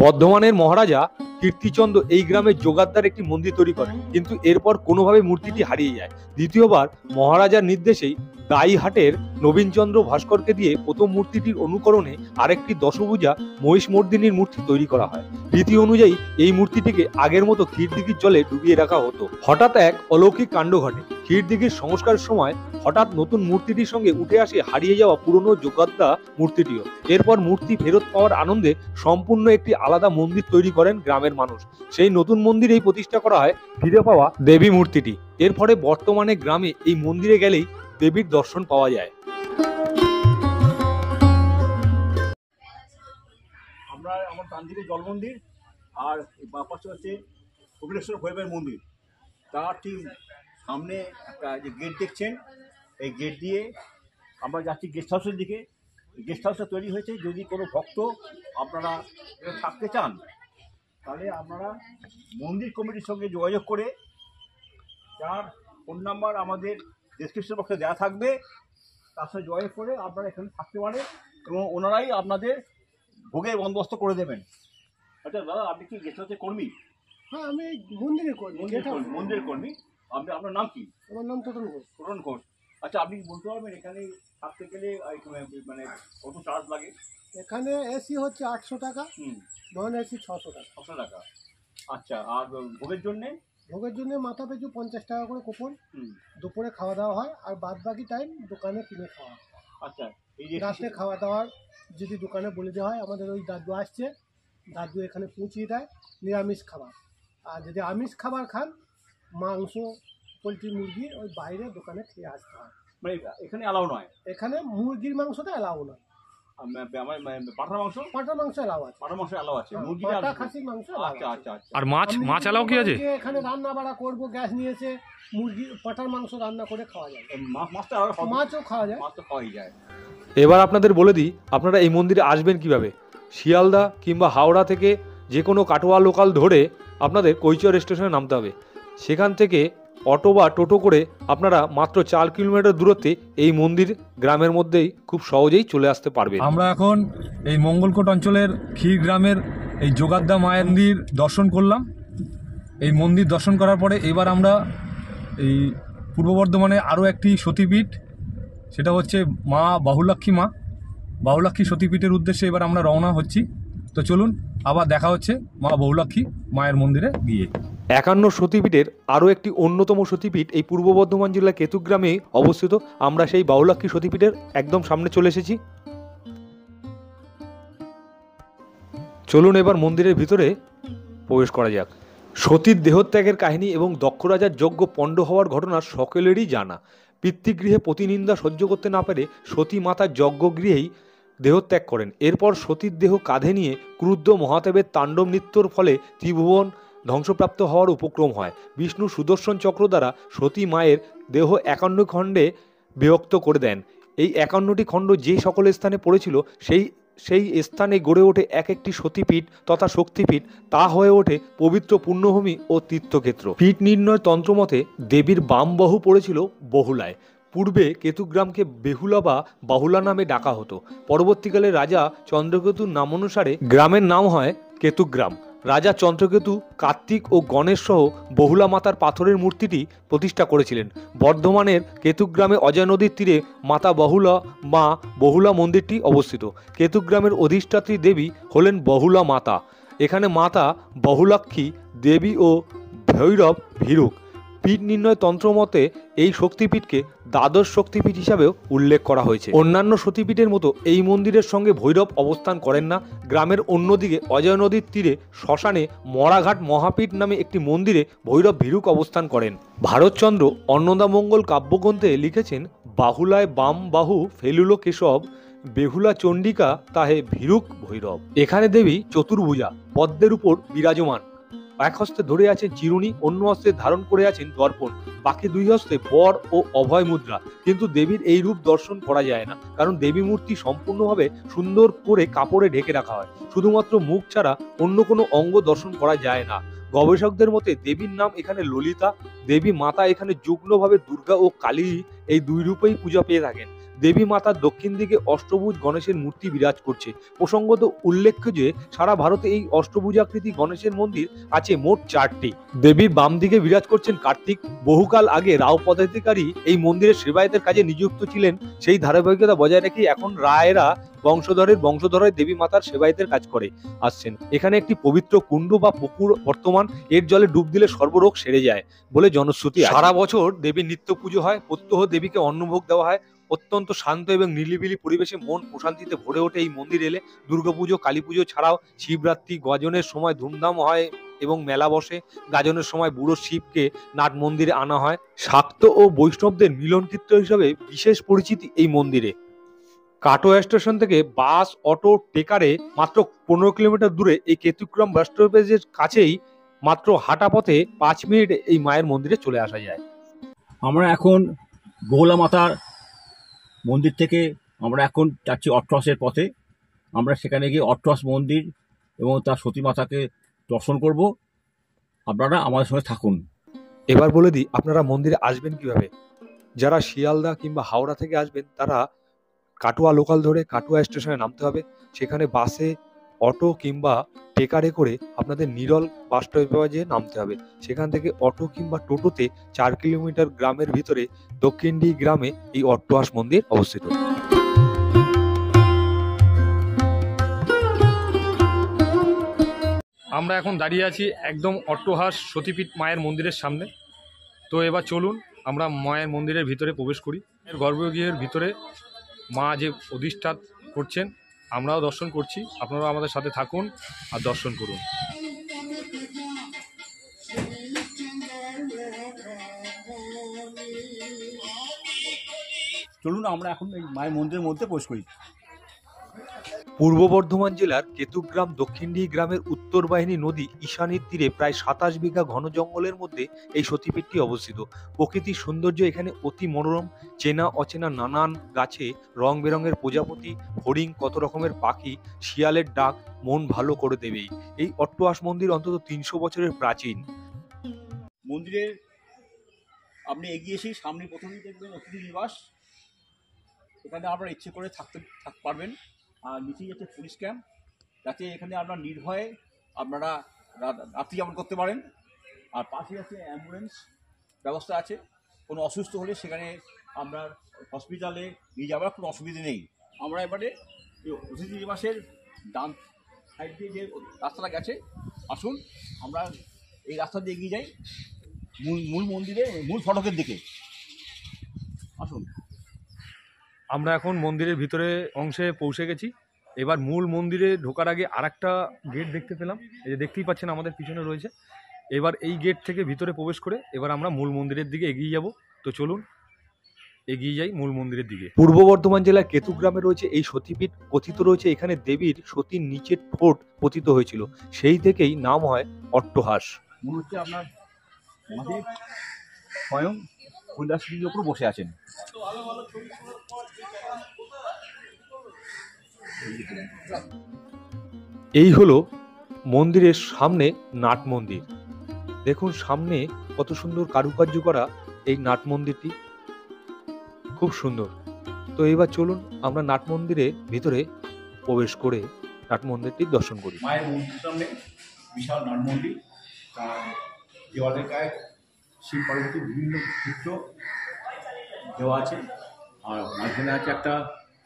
বর্ধমানের মহারাজা কীর্তিচন্দ্র এই গ্রামে যোগাদ্দার একটি মন্দির তৈরি করেন, কিন্তু এরপর কোনোভাবে মূর্তিটি হারিয়ে যায়। দ্বিতীয়বার মহারাজার নির্দেশেই দাইহাটের নবীনচন্দ্র ভাস্করকে দিয়ে প্রথম মূর্তিটির অনুকরণে আরেকটি দশভুজা মহিষমর্দিনীর মূর্তি তৈরি করা হয়। রীতি অনুযায়ী এই মূর্তিটিকে আগের মতো ক্ষীরদিঘির জলে ডুবিয়ে রাখা হতো। হঠাৎ এক অলৌকিক কাণ্ড ঘটে। ক্ষীরদিঘির সংস্কারের সময় হঠাৎ নতুন মূর্তিটির সঙ্গে উঠে আসে হারিয়ে যাওয়া পুরনো যোগাদ্দা মূর্তিটিও। এরপর মূর্তি ফেরত পাওয়ার আনন্দে সম্পূর্ণ একটি আলাদা মন্দির তৈরি করেন গ্রামের মানুষ। সেই নতুন মন্দিরেই প্রতিষ্ঠা করা হয় ফিরে পাওয়া দেবী মূর্তিটি। এর ফলে বর্তমানে গ্রামে এই মন্দিরে গেলেই দেবীর দর্শন পাওয়া যায়। আমরা আমার ডান দিকে জল মন্দির, আর বাঁ পাশে হচ্ছে কপিলেশ্বর ভৈরবের মন্দির। তার ঠিক সামনে একটা যে গেট দেখছেন, এই গেট দিয়ে আমরা যাচ্ছি গেস্ট হাউসের দিকে। গেস্ট হাউসটা তৈরি হয়েছে, যদি কোনো ভক্ত আপনারা থাকতে চান তাহলে আপনারা মন্দির কমিটির সঙ্গে যোগাযোগ করে, যার ফোন নাম্বার আমাদের ডেসক্রিপশন বক্সে দেওয়া থাকবে, তার সাথে যোগাযোগ করে আপনারা এখানে থাকতে পারেন এবং ওনারাই আপনাদের ভোগের বন্দোবস্ত করে দেবেন। আচ্ছা দাদা, আপনি কি গেস্ট হাউসের কর্মী? হ্যাঁ, আমি মন্দিরের কর্মী। মন্দিরের কর্মী। আপনার নাম কি? আমার নাম টোটন ঘোষ। টোটন ঘোষ। আচ্ছা, আপনি কি বলতে পারবেন এখানে থাকতে গেলে মানে কত চার্জ লাগে? এখানে এসি হচ্ছে 800 টাকা, নন এসি 600 টাকা। 600 টাকা। আচ্ছা, আর ভোগের জন্যে? ভোগের জন্য মাথা পিছু 50 টাকা করে কুপন। দুপুরে খাওয়া দাওয়া হয়, আর বাদ বাকি টাইম দোকানে কিনে খাওয়া হয়। আচ্ছা, এই যে রাতে খাওয়া দাওয়ার যদি দোকানে বলে দেওয়া হয়, আমাদের ওই দাদু আসছে, দাদু এখানে পৌঁছিয়ে দেয় নিরামিষ খাবার। আর যদি আমিষ খাবার খান, মাংস, পোলট্রি, মুরগি ওই বাইরে দোকানে খেয়ে আসতে হয়। মানে এখানে অ্যালাউ নয়? এখানে মুরগির মাংসটা অ্যালাউ নয়। আমার পাঠার মাংস? পাঁঠার মাংস অ্যালাউ আছে। পাঠার মাংস অ্যালাউ আছে, মুরগি পাঁঠা খাসির মাংস allow আচ্ছা আছে। আচ্ছা আচ্ছা। আর মাছ অ্যালাউ কি আছে? এখানে রান্না বাড়া করবো, গ্যাস নিয়েছে, মুরগি পাঁঠার মাংস রান্না করে খাওয়া যায়। মাছটা মাছও খাওয়া যায়। মাছ তো খাওয়াই যায়। এবার আপনাদের বলে দিই আপনারা এই মন্দিরে আসবেন কিভাবে। শিয়ালদা কিংবা হাওড়া থেকে যে কোনো কাটোয়া লোকাল ধরে আপনাদের কৈচর স্টেশনে নামতে হবে। সেখান থেকে অটো বা টোটো করে আপনারা মাত্র 4 কিলোমিটার দূরত্বে এই মন্দির গ্রামের মধ্যেই খুব সহজেই চলে আসতে পারবেন। আমরা এখন এই মঙ্গলকোট অঞ্চলের ক্ষীর গ্রামের এই যোগাদ্দা মায়ের মন্দির দর্শন করলাম। এই মন্দির দর্শন করার পরে এবার আমরা এই পূর্ব বর্ধমানে আরও একটি সতীপীঠ, সেটা হচ্ছে মা বহুলাক্ষী সতীপীঠের উদ্দেশ্যে এবার আমরা রওনা হচ্ছি। তো চলুন আবার দেখা হচ্ছে মা বহুলাক্ষী মায়ের মন্দিরে গিয়ে। 51 সতীপীঠের আরও একটি অন্যতম সতীপীঠ এই পূর্ব বর্ধমান জেলার কেতুগ্রামে অবস্থিত। আমরা সেই বহুলাক্ষী সতীপীঠের একদম সামনে চলে এসেছি। চলুন এবার মন্দিরের ভিতরে প্রবেশ করা যাক। সতীর দেহত্যাগের কাহিনী এবং দক্ষ রাজার যজ্ঞ পণ্ড হওয়ার ঘটনা সকলেরই জানা। পিতৃগৃহে প্রতিনিন্দা সহ্য করতে না পেরে সতী মাতা যজ্ঞগৃহেই দেহত্যাগ করেন। এরপর সতীর দেহ কাঁধে নিয়ে ক্রুদ্ধ মহাদেবের তাণ্ডব নৃত্যর ফলে ত্রিভুবন ধ্বংসপ্রাপ্ত হওয়ার উপক্রম হয়। বিষ্ণু সুদর্শন চক্র দ্বারা সতী মায়ের দেহ 51 খণ্ডে বিভক্ত করে দেন। এই 51টি খণ্ড যে সকল স্থানে পড়েছিল সেই স্থানে গড়ে ওঠে এক একটি সতীপীঠ তথা শক্তিপীঠ। তা হয়ে ওঠে পবিত্র পুণ্যভূমি ও তীর্থক্ষেত্র। পীঠ নির্ণয় তন্ত্রমতে দেবীর বাম বাহু পড়েছিল বহুলায়। পূর্বে কেতুগ্রামকে বেহুলা বা বাহুলা নামে ডাকা হতো। পরবর্তীকালে রাজা চন্দ্রকেতুর নামানুসারে গ্রামের নাম হয় কেতুগ্রাম। রাজা চন্দ্রকেতু কার্তিক ও গণেশ সহ বহুলা মাতার পাথরের মূর্তিটি প্রতিষ্ঠা করেছিলেন। বর্ধমানের কেতুগ্রামে অজয় নদীর তীরে মাতা বহুলা মন্দিরটি অবস্থিত। কেতুগ্রামের অধিষ্ঠাত্রী দেবী হলেন বহুলা মাতা। এখানে মাতা বহুলাক্ষী দেবী ও ভৈরব ভীরুক। পীঠ নির্ণয় তন্ত্র মতে এই শক্তিপীঠকে দ্বাদশ শক্তিপীঠ হিসাবেও উল্লেখ করা হয়েছে। অন্যান্য সতীপীঠের মতো এই মন্দিরের সঙ্গে ভৈরব অবস্থান করেন না। গ্রামের অন্যদিকে অজয় নদীর তীরে শ্মশানে মরাঘাট মহাপীঠ নামে একটি মন্দিরে ভৈরব ভীরুক অবস্থান করেন। ভারতচন্দ্র অন্নদামঙ্গল কাব্যগ্রন্থে লিখেছেন, বাহুলায় বাম বাহু ফেলুলো কেশব, বেহুলা চণ্ডিকা তাহে ভীরুক ভৈরব। এখানে দেবী চতুর্ভুজা, পদ্মের উপর বিরাজমান। এক হস্তে ধরে আছেন চিরুনি, অন্য হস্তে ধারণ করে আছেন দর্পণ, বাকি দুই হস্তে বর ও অভয় মুদ্রা। কিন্তু দেবীর এই রূপ দর্শন করা যায় না, কারণ দেবী মূর্তি সম্পূর্ণভাবে সুন্দর করে কাপড়ে ঢেকে রাখা হয়। শুধুমাত্র মুখ ছাড়া অন্য কোনো অঙ্গ দর্শন করা যায় না। গবেষকদের মতে দেবীর নাম এখানে ললিতা। দেবী মাতা এখানে যুগ্মভাবে দুর্গা ও কালী এই দুই রূপেই পূজা পেয়ে থাকেন। দেবী মাতার দক্ষিণ দিকে অষ্টভুজ গণেশের মূর্তি বিরাজ করছে। প্রসঙ্গত উল্লেখ্য যে সারা ভারতে এই অষ্টভুজাকৃতি গণেশের মন্দির আছে মোট 4টি। দেবীর বাম দিকে বিরাজ করছেন কার্তিক। বহুকাল আগে রাও পদাধিকারী এই মন্দিরের সেবায়েতের কাজে নিযুক্ত ছিলেন। সেই ধারাবাহিকতা বজায় রেখে এখন রায়েরা বংশধরের দেবী মাতার সেবায়েতের কাজ করে আসছেন। এখানে একটি পবিত্র কুণ্ড বা পুকুর বর্তমান, এর জলে ডুব দিলে সর্বরোগ সেরে যায় বলে জনশ্রুতি। সারা বছর দেবীর নিত্য পুজো হয়, প্রত্যহ দেবীকে অন্নভোগ দেওয়া হয়। অত্যন্ত শান্ত এবং নিরিবিলি পরিবেশে মন প্রশান্তিতে ভরে ওঠে এই মন্দির এলে। দুর্গাপুজো, কালী পুজো ছাড়াও শিবরাত্রি, গাজনের সময় ধুমধাম হয় এবং মেলা বসে। গাজনের সময় বুড়ো শিবকে নাট মন্দিরে আনা হয়। শাক্ত ও বৈষ্ণবদের মিলনক্ষেত্র হিসাবে বিশেষ পরিচিতি এই মন্দিরে। কাটোয়া স্টেশন থেকে বাস, অটো, টেকারে মাত্র 15 কিলোমিটার দূরে এই কেতুগ্রাম বাস স্টপেজের কাছেই মাত্র হাঁটা পথে 5 মিনিট এই মায়ের মন্দিরে চলে আসা যায়। আমরা এখন বহুলা মাতার মন্দির থেকে আমরা এখন যাচ্ছি অট্টহাসের পথে। আমরা সেখানে গিয়ে অট্টহাস মন্দির এবং তার সতী মাতাকে দর্শন করব। আপনারা আমাদের সঙ্গে থাকুন। এবার বলে দিই আপনারা মন্দিরে আসবেন কিভাবে। যারা শিয়ালদা কিংবা হাওড়া থেকে আসবেন তারা কাটোয়া লোকাল ধরে কাটোয়া স্টেশনে নামতে হবে। সেখানে বাসে, অটো কিংবা টেকারে করে আপনাদের নিরল বাস স্টপেজে নামতে হবে। সেখান থেকে অটো কিংবা টোটোতে 4 কিলোমিটার গ্রামের ভিতরে দক্ষিণডি গ্রামে এই অট্টহাস মন্দির অবস্থিত। আমরা এখন দাঁড়িয়ে আছি একদম অট্টহাস সতীপীঠ মায়ের মন্দিরের সামনে। তো এবার চলুন আমরা মায়ের মন্দিরের ভিতরে প্রবেশ করি। এর গর্ভগৃহের ভিতরে মা যে অধিষ্ঠান করছেন আমরাও দর্শন করছি। আপনারাও আমাদের সাথে থাকুন আর দর্শন করুন। চলুন আমরা এখন এই মায়ের মন্দিরের মধ্যে প্রবেশ করি। পূর্ব বর্ধমান জেলার কেতুগ্রাম দক্ষিণডি গ্রামের উত্তর বাহিনী নদী ঈশানীর তীরে প্রায় 27 বিঘা ঘন জঙ্গলের মধ্যে এই সতীপীঠটি অবস্থিত। প্রকৃতির সৌন্দর্য এখানে অতি মনোরম। চেনা অচেনা নানান গাছে রং বেরঙের প্রজাপতি, হরিণ, কত রকমের পাখি, শিয়ালের ডাক মন ভালো করে দেবেই। এই অট্টহাস মন্দির অন্তত 300 বছরের প্রাচীন। মন্দিরে আপনি এগিয়ে এসেই সামনে প্রথমেই দেখবেন অতিথি নিবাস। এখানে আপনারা ইচ্ছে করে থাকতে পারবেন। আর নিচেই যাচ্ছে পুলিশ ক্যাম্প, যাতে এখানে আপনার নির্ভয়ে আপনারা রাত্রি যাপন করতে পারেন। আর পাশে আছে অ্যাম্বুলেন্স ব্যবস্থা আছে। কোনো অসুস্থ হলে সেখানে আপনার হসপিটালে নিয়ে যাওয়ার কোনো অসুবিধে নেই। আমরা এবারে অতিথি নিবাসের ডান সাইড দিয়ে যে রাস্তাটা গেছে, আসুন আমরা এই রাস্তা দিয়ে এগিয়ে যাই মূল মন্দিরে, মূল ফটকের দিকে। আসুন। আমরা এখন মন্দিরের ভিতরে অংশে পৌঁছে গেছি। এবার মূল মন্দিরে ঢোকার আগে আরেকটা গেট দেখতে পেলাম, এই যে দেখতেই পাচ্ছেন আমাদের পিছনে রয়েছে। এবার এই গেট থেকে ভিতরে প্রবেশ করে এবার আমরা মূল মন্দিরের দিকে এগিয়ে যাব। তো চলুন এগিয়ে যাই মূল মন্দিরের দিকে। পূর্ব বর্ধমান জেলার কেতুগ্রামে রয়েছে এই সতীপীঠ। কথিত রয়েছে এখানে দেবীর সতীর নিচের ঠোঁট পতিত হয়েছিল, সেই থেকেই নাম হয় অট্টহাস। মনে হচ্ছে আপনার মহাদেব স্বয়ং কৈলাসগিরির ওপর বসে আছেন। এই হলো মন্দিরের সামনে নাট মন্দির। দেখুন সামনে কত সুন্দর কারুকার্য করা এই নাট মন্দিরটি, খুব সুন্দর। তো এবার চলুন আমরা নাট মন্দিরের ভিতরে প্রবেশ করে নাট মন্দিরটি দর্শন করি। মায়ের মন্দির সামনে বিশাল নাট মন্দির, তার দেওয়ালের গায়ে শিব পার্বতী বিভিন্ন চিত্র দেওয়া আছে, আর মাঝখানে আছে একটা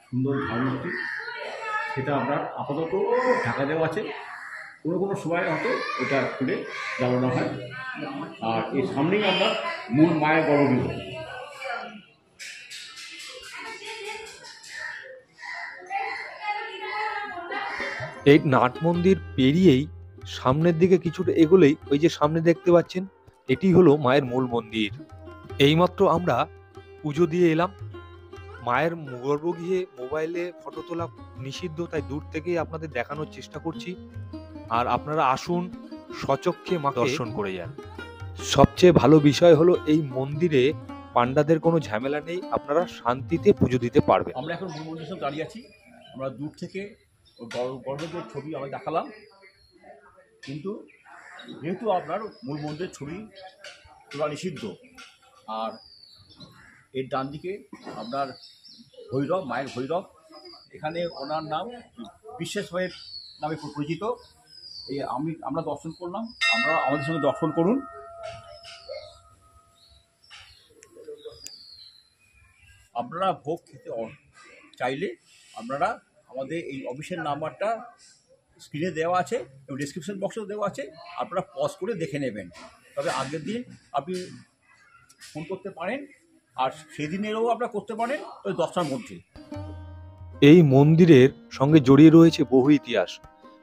সুন্দর ঝাড়মূর্তি, সেটা আপনার আপাতত ঢাকা দেওয়া আছে। কোনো কোনো সময় হয়তো এটা খুলে জ্বালানো হয়। আর এর সামনেই আমরা মূল মায়ের গর্ভগৃহ। এই নাট মন্দির পেরিয়েই সামনের দিকে কিছুটা এগোলেই ওই যে সামনে দেখতে পাচ্ছেন, এটি হলো মায়ের মূল মন্দির। এইমাত্র আমরা পুজো দিয়ে এলাম। মায়ের গর্ভগৃহে মোবাইলে ফটো তোলা নিষিদ্ধ, তাই দূর থেকেই আপনাদের দেখানোর চেষ্টা করছি। আর আপনারা আসুন, সচক্ষে মাকে দর্শন করে যান। সবচেয়ে ভালো বিষয় হলো এই মন্দিরে পান্ডাদের কোনো ঝামেলা নেই, আপনারা শান্তিতে পুজো দিতে পারবেন। আমরা এখন মূল মন্দিরের সামনে দাঁড়িয়ে আছি। আমরা দূর থেকে ওই গর্ভগৃহের ছবি আমরা দেখালাম, কিন্তু যেহেতু আপনার মূল মন্দিরের ছবি তোলা নিষিদ্ধ, আর এর ডান দিকে আপনার ভৈরব, মায়ের ভৈরব, এখানে ওনার নাম বিশ্বেশ্বরের নামে পরিচিত। এই আমরা দর্শন করলাম, আমরা আমাদের সঙ্গে দর্শন করুন। আপনারা ভোগ খেতে চাইলে আপনারা আমাদের এই অফিসের নাম্বারটা স্ক্রিনে দেওয়া আছে এবং ডিসক্রিপশন বক্সেও দেওয়া আছে, আপনারা পজ করে দেখে নেবেন। তবে আগের দিন আপনি ফোন করতে পারেন, আর সেদিনেরও আপনারা করতে পারেন ওই 10টার মধ্যে। এই মন্দিরের সঙ্গে জড়িয়ে রয়েছে বহু ইতিহাস।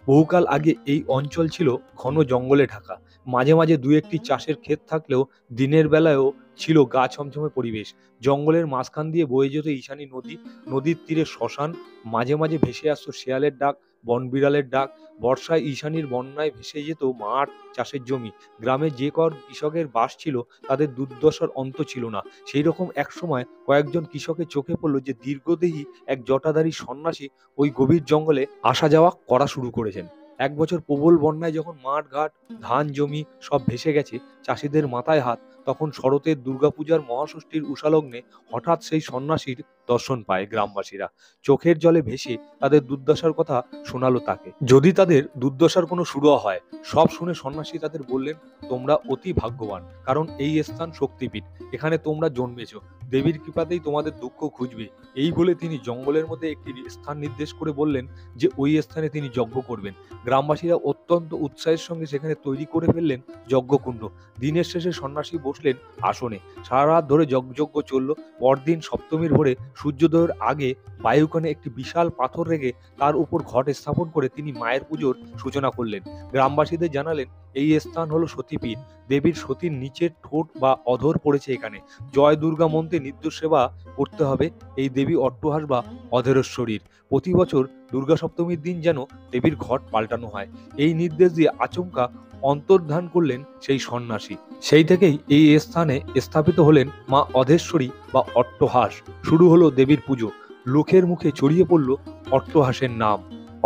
বহুকাল আগে এই অঞ্চল ছিল ঘন জঙ্গলে ঢাকা। মাঝে মাঝে দু একটি চাষের ক্ষেত থাকলেও দিনের বেলায়ও ছিল গা ছমছমে পরিবেশ। জঙ্গলের মাঝখান দিয়ে বয়ে যেত ঈশানী নদী, নদীর তীরে শ্মশান, মাঝে মাঝে ভেসে আসতো শেয়ালের ডাক, বনবিড়ালের ডাক। বর্ষায় ঈশানীর বন্যায় ভেসে যেত মাঠ, চাষের জমি। গ্রামে যে কর কৃষকের বাস ছিল তাদের দুর্দশার অন্ত ছিল না। সেই রকম এক সময় কয়েকজন কৃষকের চোখে পড়ল যে দীর্ঘদেহী এক জটাধারী সন্ন্যাসী ওই গভীর জঙ্গলে আসা যাওয়া করা শুরু করেছেন। এক বছর প্রবল বন্যায় যখন মাঠ ঘাট, ধান জমি সব ভেসে গেছে, চাষিদের মাথায় হাত, তখন শরতের দুর্গাপূজার মহাষষ্ঠীর উষালগ্নে হঠাৎ সেই সন্ন্যাসীর দর্শন পায় গ্রামবাসীরা। চোখের জলে ভেসে তাদের দুর্দশার কথা শোনালো তাকে। যদি তাদের দুর্দশার কোনো শুরু হয়, সব শুনে সন্ন্যাসী তাদের বললেন, তোমরা অতি ভাগ্যবান, কারণ এই স্থান শক্তিপীঠ, এখানে তোমরা জন্মেছ, দেবীর কৃপাতেই তোমাদের দুঃখ ঘুচবে। এই বলে তিনি জঙ্গলের মধ্যে একটি স্থান নির্দেশ করে বললেন যে ওই স্থানে তিনি যজ্ঞ করবেন। গ্রামবাসীরা অত্যন্ত উৎসাহের সঙ্গে সেখানে তৈরি করে ফেললেন যজ্ঞকুণ্ড। দিনের শেষে সন্ন্যাসী বসলেন আসনে। সারা রাত ধরে যজ্ঞ চলল। পরদিন সপ্তমীর ভোরে সূর্যোদয়ের আগে বায়ুকণে একটি বিশাল পাথর রেখে তার উপর ঘট স্থাপন করে তিনি মায়ের পুজোর সূচনা করলেন। গ্রামবাসীদের জানালেন এই স্থান হলো সতীপীঠ। দেবীর সতীর নিচের ঠোঁট বা অধর পড়েছে এখানে। জয় দুর্গা মন্ত্রে নির্দোষ সেবা করতে হবে এই দেবী অট্টহাস বা অধেশ্বরীর। প্রতি বছর দুর্গা সপ্তমীর দিন যেন দেবীর ঘট পাল্টানো হয়। এই নির্দেশ দিয়ে আচমকা অন্তর্ধান করলেন সেই সন্ন্যাসী। সেই থেকেই এই স্থানে স্থাপিত হলেন মা অধেশ্বরী বা অট্টহাস। শুরু হলো দেবীর পুজো। লোকের মুখে ছড়িয়ে পড়ল অট্টহাসের নাম।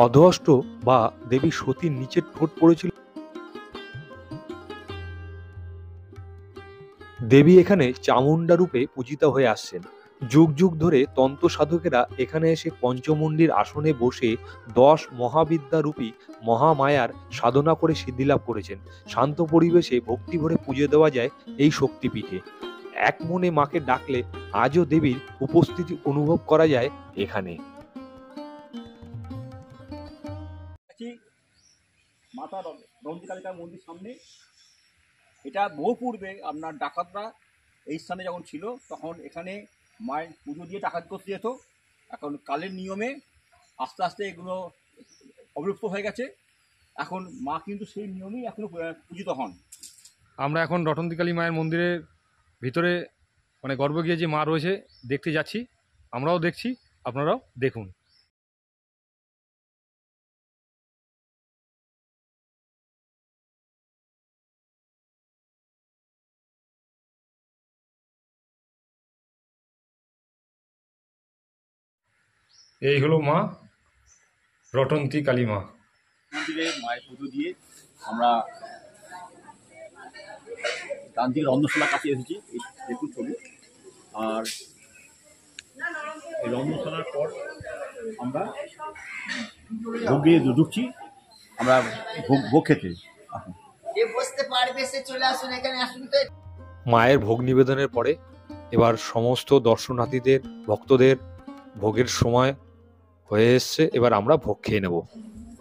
অধহষ্ট বা দেবী সতীর নিচের ঠোঁট পড়েছিল। দেবী এখানে চামুন্ডা রূপে পূজিতা হয়ে আসছেন। যুগ যুগ ধরে তন্ত্র সাধকেরা এখানে এসে পঞ্চমুণ্ডির আসনে বসে 10 মহাবিদ্যা রূপী মহামায়ার সাধনা করে সিদ্ধিলাভ করেছেন। শান্ত পরিবেশে ভক্তি ভরে পুজো দেওয়া যায় এই শক্তিপীঠে। এক মনে মাকে ডাকলে আজও দেবীর উপস্থিতি অনুভব করা যায় এখানে। মাতা রঞ্জিকালিকার মন্দির সামনে। এটা বহু পূর্বে আপনার ডাকাতরা এই স্থানে যখন ছিল তখন এখানে মায়ের পুজো দিয়ে ডাকাত করতে যেত। এখন কালের নিয়মে আস্তে আস্তে এগুলো অবলুপ্ত হয়ে গেছে। এখন মা কিন্তু সেই নিয়মেই এখনো পূজিত হন। আমরা এখন রটন্তিকালী মায়ের মন্দিরের ভিতরে মানে গর্ভগৃহে যে মা রয়েছে দেখতে যাচ্ছি। আমরাও দেখছি, আপনারাও দেখুন। এই হলো মা রটন্তী কালী মা। মন্দিরে মায়ের পুজো দিয়ে আমরা ডান দিকে রন্ধনশালার কাছে এসেছি, এই দেখুন ছবি। আর এই রন্ধনশালার পর আমরা ভোগ দিয়ে ঢুকছি আমরা ভোগ খেতে। যে বসতে পারবে সে চলে আসুন, এখানে আসুন তো। মায়ের ভোগ নিবেদনের পরে এবার সমস্ত দর্শনার্থীদের ভক্তদের ভোগের সময় হয়ে এসছে। এবার আমরা ভোগ খেয়ে নেব।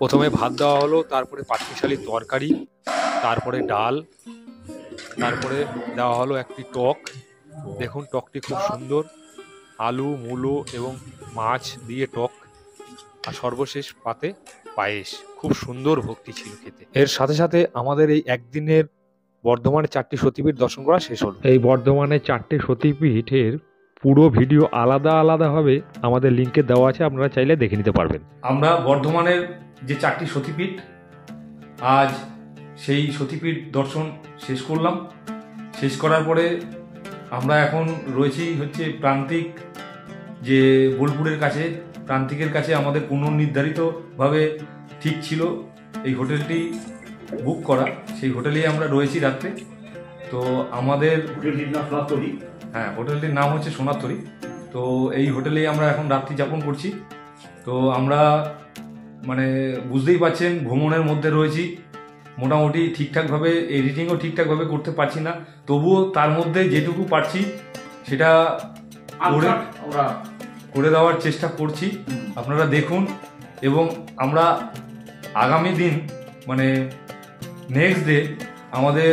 প্রথমে ভাত দেওয়া হলো, তারপরে পাঁচমিশালি তরকারি, তারপরে ডাল, তারপরে দেওয়া হলো একটি টক। দেখুন টকটি খুব সুন্দর, আলু মূলো এবং মাছ দিয়ে টক, আর সর্বশেষ পাতে পায়েস। খুব সুন্দর ভোগটি ছিল খেতে। এর সাথে সাথে আমাদের এই একদিনের বর্ধমানে 4টি সতীপীঠ দর্শন করা শেষ হলো। এই বর্ধমানে 4টে সতীপীঠের পুরো ভিডিও আলাদা আলাদাভাবে আমাদের লিঙ্কে দেওয়া আছে, আপনারা চাইলে দেখে নিতে পারবেন। আমরা বর্ধমানের যে 4টি সতীপীঠ, আজ সেই সতীপীঠ দর্শন শেষ করলাম। শেষ করার পরে আমরা এখন রয়েছি হচ্ছে প্রান্তিক, যে বোলপুরের কাছে, প্রান্তিকের কাছে আমাদের পুনর্নির্ধারিতভাবে ঠিক ছিল এই হোটেলটি বুক করা। সেই হোটেলেই আমরা রয়েছি রাত্রে। তো আমাদের হোটেলটির নাম হচ্ছে সোনারতরী। তো এই হোটেলেই আমরা এখন রাত্রি যাপন করছি। তো আমরা মানে বুঝতেই পারছেন ভ্রমণের মধ্যে রয়েছি, মোটামুটি ঠিকঠাকভাবে এডিটিংও ঠিকঠাকভাবে করতে পারছি না, তবুও তার মধ্যে যেটুকু পারছি সেটা করে দেওয়ার চেষ্টা করছি। আপনারা দেখুন, এবং আমরা আগামী দিন মানে নেক্সট ডে আমাদের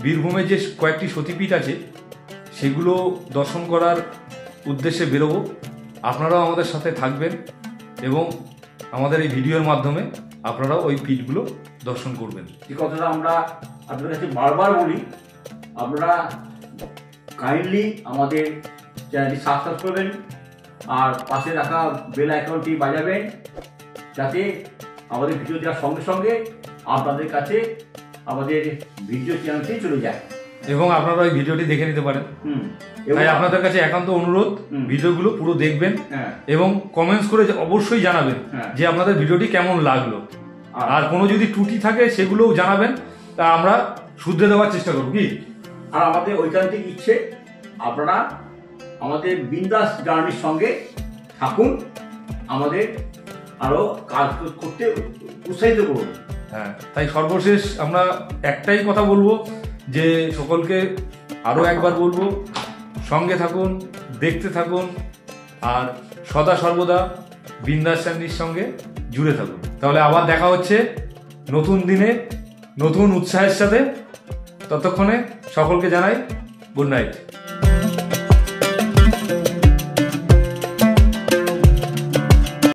বীরভূমে যে কয়েকটি সতীপীঠ আছে সেগুলো দর্শন করার উদ্দেশ্যে বেরোবো। আপনারাও আমাদের সাথে থাকবেন এবং আমাদের এই ভিডিওর মাধ্যমে আপনারাও ওই পীঠগুলো দর্শন করবেন। এই কথাটা আমরা আপনাদের কাছে বারবার বলি, আপনারা কাইন্ডলি আমাদের চ্যানেলটি সাবস্ক্রাইব করবেন আর পাশে রাখা বেল আইকনটি বাজাবেন, যাতে আমাদের ভিডিও দেওয়ার সঙ্গে সঙ্গে আপনাদের কাছে আমাদের ভিডিও চ্যানেলটি চলে যায় এবং আপনারা ওই ভিডিওটি দেখে নিতে পারেন। তাই আপনাদের কাছে একান্ত অনুরোধ, ভিডিওগুলো পুরো দেখবেন এবং কমেন্টস করে অবশ্যই জানাবেন যে আপনাদের ভিডিওটি কেমন লাগলো। আর কোনো যদি ত্রুটি থাকে সেগুলোও জানাবেন, তা আমরা শুধরে দেওয়ার চেষ্টা করব। কি আর আমাদের ঐকান্তিক ইচ্ছে, আপনারা আমাদের বিন্দাস জার্নির সঙ্গে থাকুন, আমাদের আরো কাজ করতে উৎসাহিত করুন। হ্যাঁ, তাই সর্বশেষ আমরা একটাই কথা বলবো, যে সকলকে আরো একবার বলবো, সঙ্গে থাকুন, দেখতে থাকুন, আর সদা সর্বদা বিন্দাস চ্যানেলের সঙ্গে জুড়ে থাকুন। তাহলে আবার দেখা হচ্ছে নতুন দিনে নতুন উৎসাহের সাথে। ততক্ষণে সকলকে জানাই গুড নাইট।